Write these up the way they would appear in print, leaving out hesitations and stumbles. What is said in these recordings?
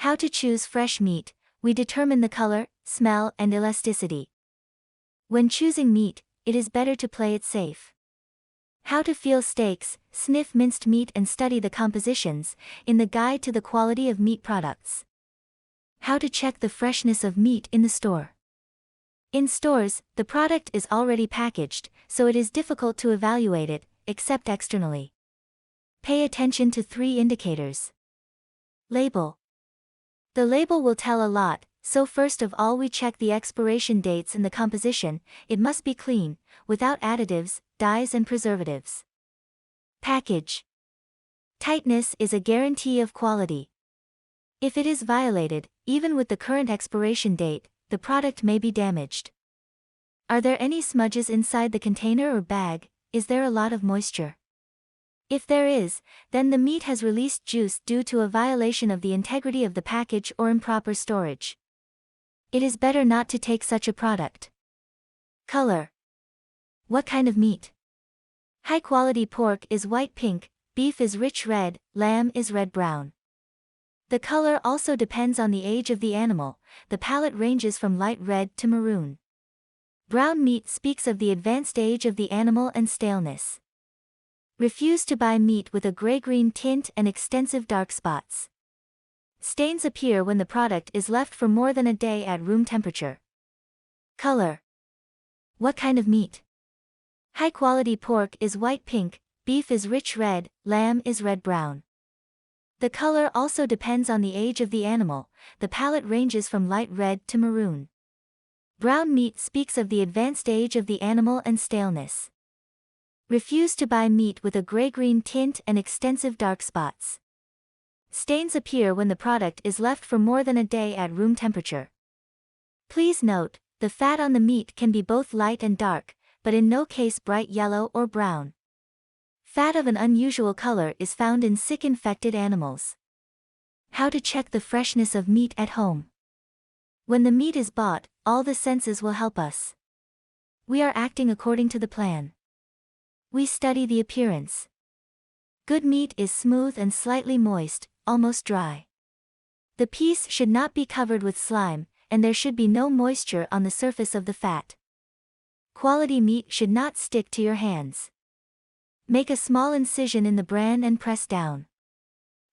How to choose fresh meat. We determine the color, smell, and elasticity. When choosing meat, it is better to play it safe. How to feel steaks, sniff minced meat and study the compositions, in the Guide to the Quality of Meat Products. How to check the freshness of meat in the store. In stores, the product is already packaged, so it is difficult to evaluate it, except externally. Pay attention to 3 indicators. Label. The label will tell a lot, so first of all we check the expiration dates and the composition. It must be clean, without additives, dyes and preservatives. Package. Tightness is a guarantee of quality. If it is violated, even with the current expiration date, the product may be damaged. Are there any smudges inside the container or bag? Is there a lot of moisture? If there is, then the meat has released juice due to a violation of the integrity of the package or improper storage. It is better not to take such a product. Color. What kind of meat? High-quality pork is white-pink, beef is rich red, lamb is red-brown. The color also depends on the age of the animal. The palette ranges from light red to maroon. Brown meat speaks of the advanced age of the animal and staleness. Refuse to buy meat with a gray-green tint and extensive dark spots. Stains appear when the product is left for more than a day at room temperature. Color. What kind of meat? High-quality pork is white-pink, beef is rich red, lamb is red-brown. The color also depends on the age of the animal. The palette ranges from light red to maroon. Brown meat speaks of the advanced age of the animal and staleness. Refuse to buy meat with a gray-green tint and extensive dark spots. Stains appear when the product is left for more than a day at room temperature. Please note, the fat on the meat can be both light and dark, but in no case bright yellow or brown. Fat of an unusual color is found in sick infected animals. How to check the freshness of meat at home. When the meat is bought, all the senses will help us. We are acting according to the plan. We study the appearance. Good meat is smooth and slightly moist, almost dry. The piece should not be covered with slime, and there should be no moisture on the surface of the fat. Quality meat should not stick to your hands. Make a small incision in the bran and press down.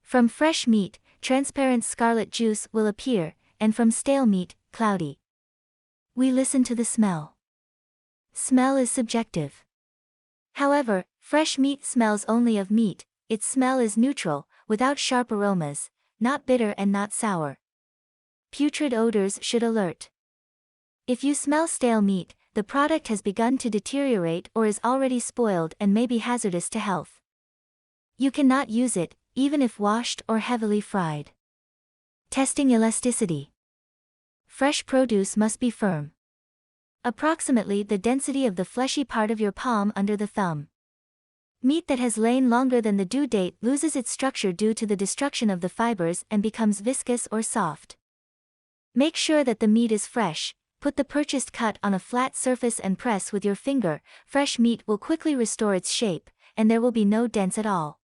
From fresh meat, transparent scarlet juice will appear, and from stale meat, cloudy. We listen to the smell. Smell is subjective. However, fresh meat smells only of meat. Its smell is neutral, without sharp aromas, not bitter and not sour. Putrid odors should alert. If you smell stale meat, the product has begun to deteriorate or is already spoiled and may be hazardous to health. You cannot use it, even if washed or heavily fried. Testing elasticity. Fresh produce must be firm. Approximately the density of the fleshy part of your palm under the thumb. Meat that has lain longer than the due date loses its structure due to the destruction of the fibers and becomes viscous or soft. Make sure that the meat is fresh. Put the purchased cut on a flat surface and press with your finger. Fresh meat will quickly restore its shape, and there will be no dents at all.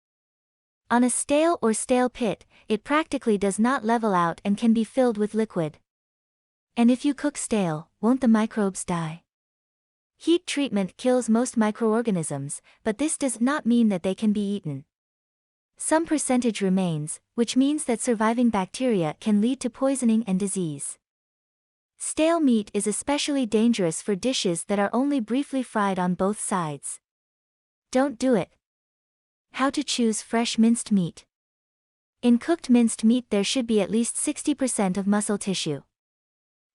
On a stale or stale pit, it practically does not level out and can be filled with liquid. And if you cook stale, won't the microbes die? Heat treatment kills most microorganisms, but this does not mean that they can be eaten. Some percentage remains, which means that surviving bacteria can lead to poisoning and disease. Stale meat is especially dangerous for dishes that are only briefly fried on both sides. Don't do it. How to choose fresh minced meat. In cooked minced meat there should be at least 60% of muscle tissue.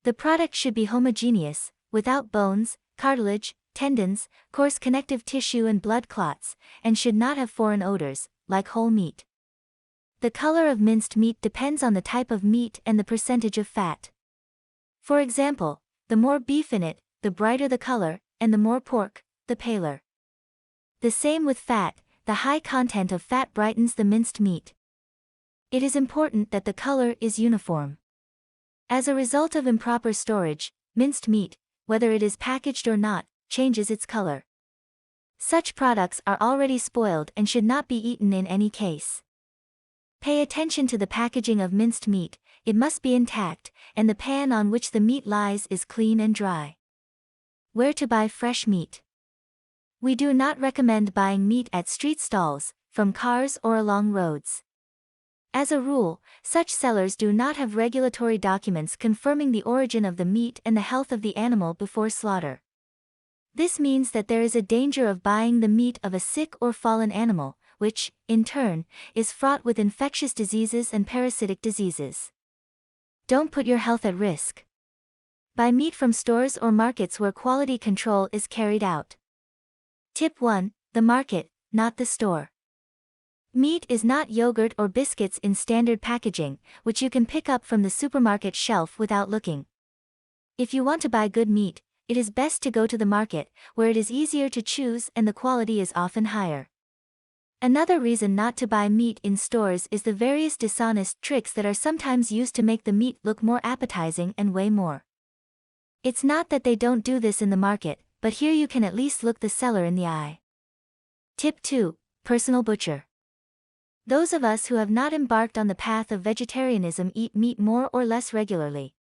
The product should be homogeneous, without bones, cartilage, tendons, coarse connective tissue and blood clots, and should not have foreign odors, like whole meat. The color of minced meat depends on the type of meat and the percentage of fat. For example, the more beef in it, the brighter the color, and the more pork, the paler. The same with fat, the high content of fat brightens the minced meat. It is important that the color is uniform. As a result of improper storage, minced meat, whether it is packaged or not, changes its color. Such products are already spoiled and should not be eaten in any case. Pay attention to the packaging of minced meat. it must be intact, and the pan on which the meat lies is clean and dry. Where to buy fresh meat? We do not recommend buying meat at street stalls, from cars or along roads. As a rule, such sellers do not have regulatory documents confirming the origin of the meat and the health of the animal before slaughter. This means that there is a danger of buying the meat of a sick or fallen animal, which, in turn, is fraught with infectious diseases and parasitic diseases. Don't put your health at risk. Buy meat from stores or markets where quality control is carried out. Tip 1. The market, not the store. Meat is not yogurt or biscuits in standard packaging, which you can pick up from the supermarket shelf without looking. If you want to buy good meat, it is best to go to the market, where it is easier to choose and the quality is often higher. Another reason not to buy meat in stores is the various dishonest tricks that are sometimes used to make the meat look more appetizing and weigh more. It's not that they don't do this in the market, but here you can at least look the seller in the eye. Tip 2. Personal butcher. Those of us who have not embarked on the path of vegetarianism eat meat more or less regularly.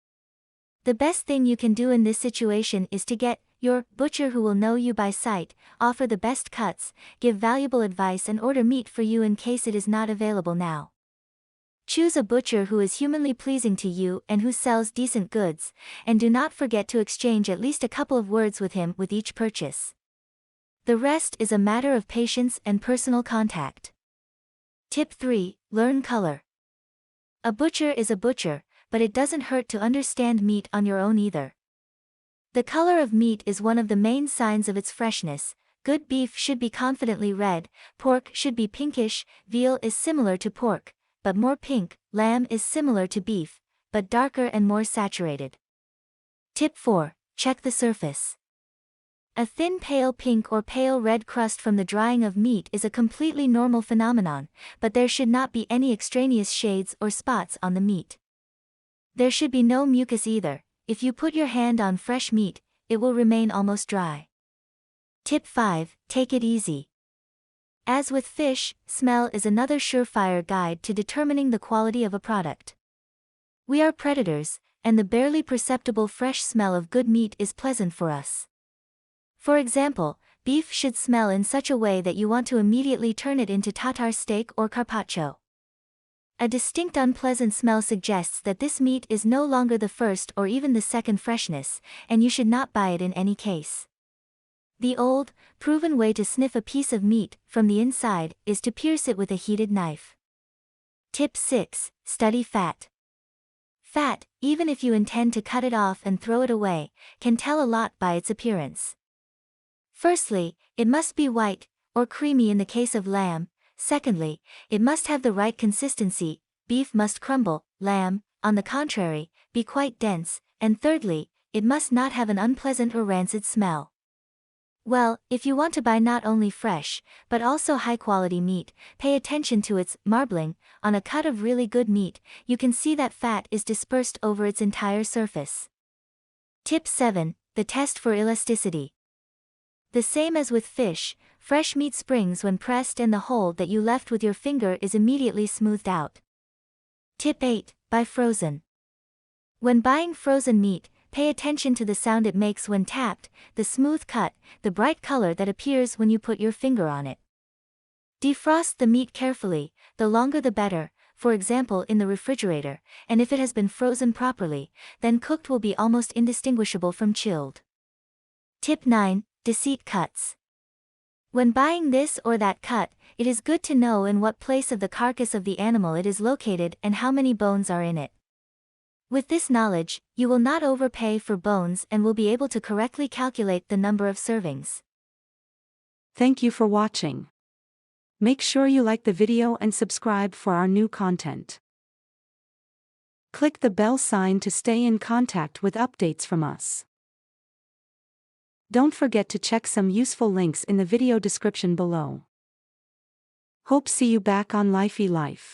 The best thing you can do in this situation is to get your butcher who will know you by sight, offer the best cuts, give valuable advice and order meat for you in case it is not available now. Choose a butcher who is humanly pleasing to you and who sells decent goods, and do not forget to exchange at least a couple of words with him with each purchase. The rest is a matter of patience and personal contact. Tip 3. Learn color. A butcher is a butcher, but it doesn't hurt to understand meat on your own either. The color of meat is one of the main signs of its freshness. Good beef should be confidently red, pork should be pinkish, veal is similar to pork, but more pink, lamb is similar to beef, but darker and more saturated. Tip 4. Check the surface. A thin pale pink or pale red crust from the drying of meat is a completely normal phenomenon, but there should not be any extraneous shades or spots on the meat. There should be no mucus either. If you put your hand on fresh meat, it will remain almost dry. Tip 5. Take it easy. As with fish, smell is another surefire guide to determining the quality of a product. We are predators, and the barely perceptible fresh smell of good meat is pleasant for us. For example, beef should smell in such a way that you want to immediately turn it into tartar steak or carpaccio. A distinct unpleasant smell suggests that this meat is no longer the first or even the second freshness, and you should not buy it in any case. The old, proven way to sniff a piece of meat from the inside is to pierce it with a heated knife. Tip 6. Study fat. Fat, even if you intend to cut it off and throw it away, can tell a lot by its appearance. Firstly, it must be white, or creamy in the case of lamb. Secondly, it must have the right consistency. Beef must crumble, lamb, on the contrary, be quite dense, and thirdly, it must not have an unpleasant or rancid smell. Well, if you want to buy not only fresh, but also high-quality meat, pay attention to its marbling. On a cut of really good meat, you can see that fat is dispersed over its entire surface. Tip 7. The test for elasticity. The same as with fish, fresh meat springs when pressed and the hole that you left with your finger is immediately smoothed out. Tip 8. Buy frozen. When buying frozen meat, pay attention to the sound it makes when tapped, the smooth cut, the bright color that appears when you put your finger on it. Defrost the meat carefully, the longer the better, for example in the refrigerator, and if it has been frozen properly, then cooked will be almost indistinguishable from chilled. Tip 9. Deceit cuts. When buying this or that cut, it is good to know in what place of the carcass of the animal it is located and how many bones are in it. With this knowledge, you will not overpay for bones and will be able to correctly calculate the number of servings. Thank you for watching. Make sure you like the video and subscribe for our new content. Click the bell sign to stay in contact with updates from us. Don't forget to check some useful links in the video description below. Hope see you back on Lify Life.